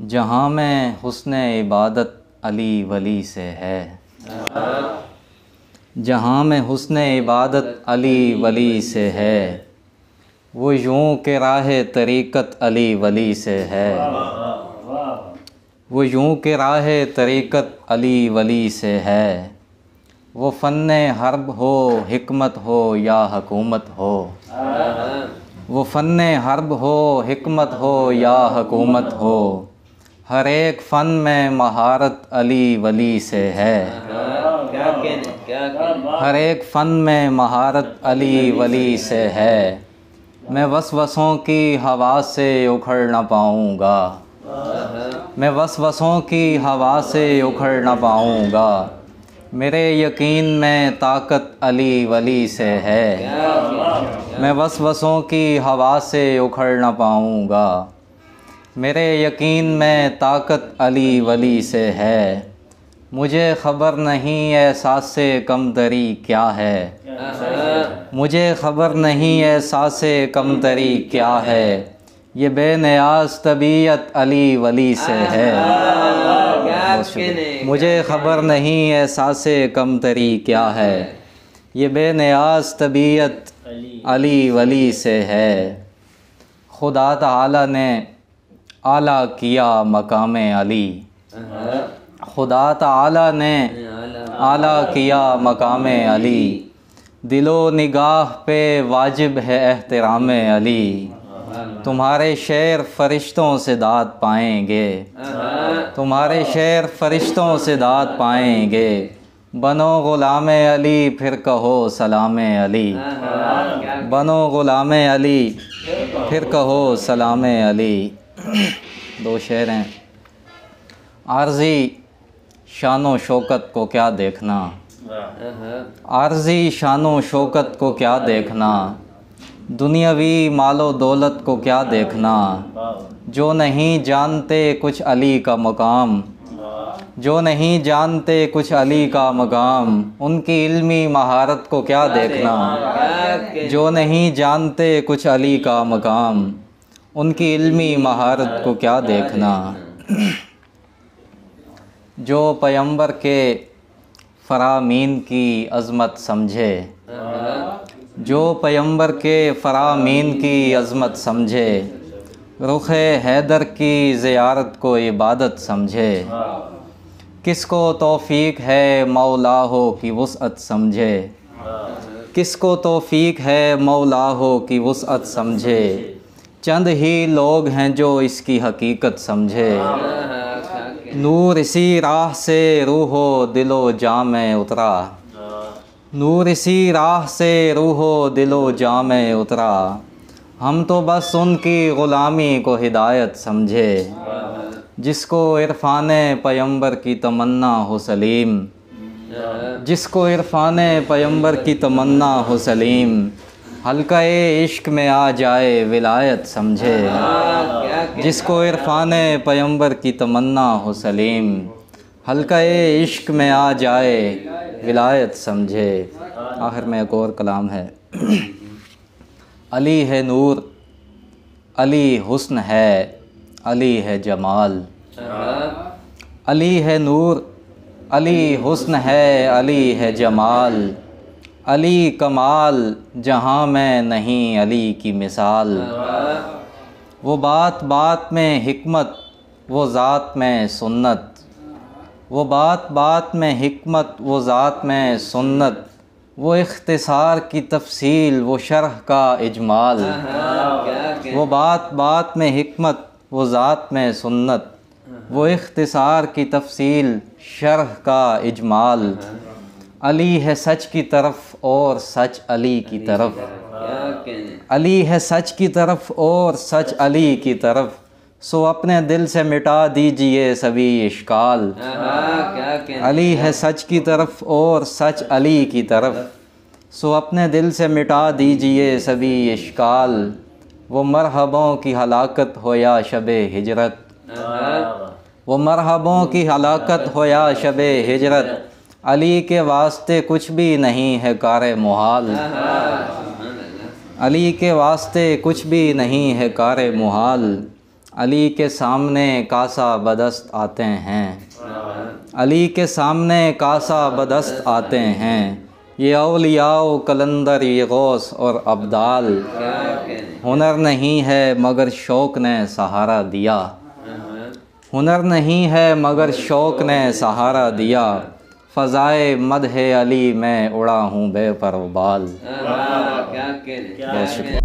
जहाँ में हुस्न इबादत अली वली से है। जहाँ में हुस्न इबादत अली वली से है, वो यूं के राह तरीक़त अली वली से है। वो यूं के राह तरीक़त अली वली से है। वो फ़न्ने हर्ब हो, हिकमत हो या हुकूमत हो। वो फ़न्ने हर्ब हो, हिकमत हो या हुकूमत हो। हर एक फ़न में महारत अली वली से है। हर एक फ़न में महारत अली वली से है। मैं वसवसों की हवा से उखड़ न पाऊँगा। मैं वसवसों की हवा से उखड़ न पाऊँगा। मेरे यकीन में ताकत अली वली से है। मैं वसवसों की हवा से उखड़ न पाऊँगा। मेरे यकीन में ताकत अली वली से है। मुझे ख़बर नहीं एहसास-ए कमतरी क्या है। मुझे ख़बर नहीं एहसास-ए कमतरी क्या है। ये बेनियाज़ तबीयत अली वली से है। मुझे ख़बर नहीं एहसास-ए कमतरी क्या है। ये बेनियाज़ तबीयत अली वली से है। खुदा ताला ने आला किया मकामे अली। खुदा ताला ने आला किया मकामे अली। दिलो निगाह पे वाजिब है एहतरामे अली। तुम्हारे शेर फरिश्तों से दाद पाएंगे। तुम्हारे शेर फरिश्तों से दाद पाएंगे। बनो ग़ुलामे अली फिर कहो सलामे अली। बनो ग़ुलामे अली फिर कहो सलामे अली। दो शेर हैं। आर्ज़ी शानो शौकत को क्या देखना। आर्ज़ी शानो शौकत को क्या देखना। दुनियावी मालो दौलत को क्या देखना। जो नहीं जानते कुछ अली का मकाम। जो नहीं जानते कुछ अली का मकाम। उनकी इल्मी महारत को क्या देखना। जो नहीं जानते कुछ अली का मकाम। उनकी इल्मी महारत को क्या देखना। जो पैगंबर के फ़रामीन की अज़मत समझे। जो पैगंबर के फ़रामीन की अज़मत समझे। रुख़े हैदर की ज़ियारत को इबादत समझे। किसको तौफ़ीक़ है मौला हो की वुसअत समझे। किसको तौफ़ीक़ है मौला हो की वुसअत समझे। चंद ही लोग हैं जो इसकी हकीकत समझे। नूर इसी राह से रूहो दिलो जाँ में उतरा। नूर इसी राह से रूहो दिलो जाँ में उतरा। हम तो बस उनकी ग़ुलामी को हिदायत समझे। जिसको इरफ़ाने पैगंबर की तमन्ना हो सलीम। जिसको इरफ़ाने पैगंबर की तमन्ना हो सलीम। हल्का-ए इश्क में आ जाए विलायत समझे। जिसको इरफ़ाने पैगंबर की तमन्ना हो सलीम। हल्का-ए इश्क में आ जाए विलायत समझे। आखिर में एक और कलाम है। अली है नूर, अली हुस्न है, अली है जमाल। अली है नूर, अली हुस्न है, अली है जमाल। अली कमाल जहाँ में नहीं अली की मिसाल। वो बात बात में हिकमत, वो ज़ात में सुन्नत। वो बात बात में हिकमत, वो ज़ात में सुन्नत। वो इख्तिसार की तफसील, वो शरह का इजमाल। वो बात बात में हिकमत, वो ज़ात में सुन्नत। वो इख्तिसार की तफसील, शरह का इजमाल। अली है सच की तरफ और सच अली की तरफ। अली है सच की तरफ और सच अली की तरफ। सो अपने दिल से मिटा दीजिए सभी इश्काल। अली है सच की तरफ और सच अली की तरफ। सो अपने दिल से मिटा दीजिए सभी इश्काल। वो मरहबों की हलाकत हो या शबे हिजरत। वो मरहबों की हलाकत हो या शबे हिजरत। अली के वास्ते कुछ भी नहीं है कारे मुहाल। अली के वास्ते कुछ भी नहीं है कारे मुहाल। अली के सामने कासा बदस्त आते हैं, अली के सामने कासा बदस्त आते हैं। ये औलियाओ कलंदर ये गौस और अब्दाल, हुनर नहीं है मगर शौक़ ने सहारा दिया, हुनर नहीं है मगर शौक़ ने सहारा दिया। फ़ज़ाए मदह अली मैं उड़ा हूँ बेपरवाल। बहुत शुक्रिया।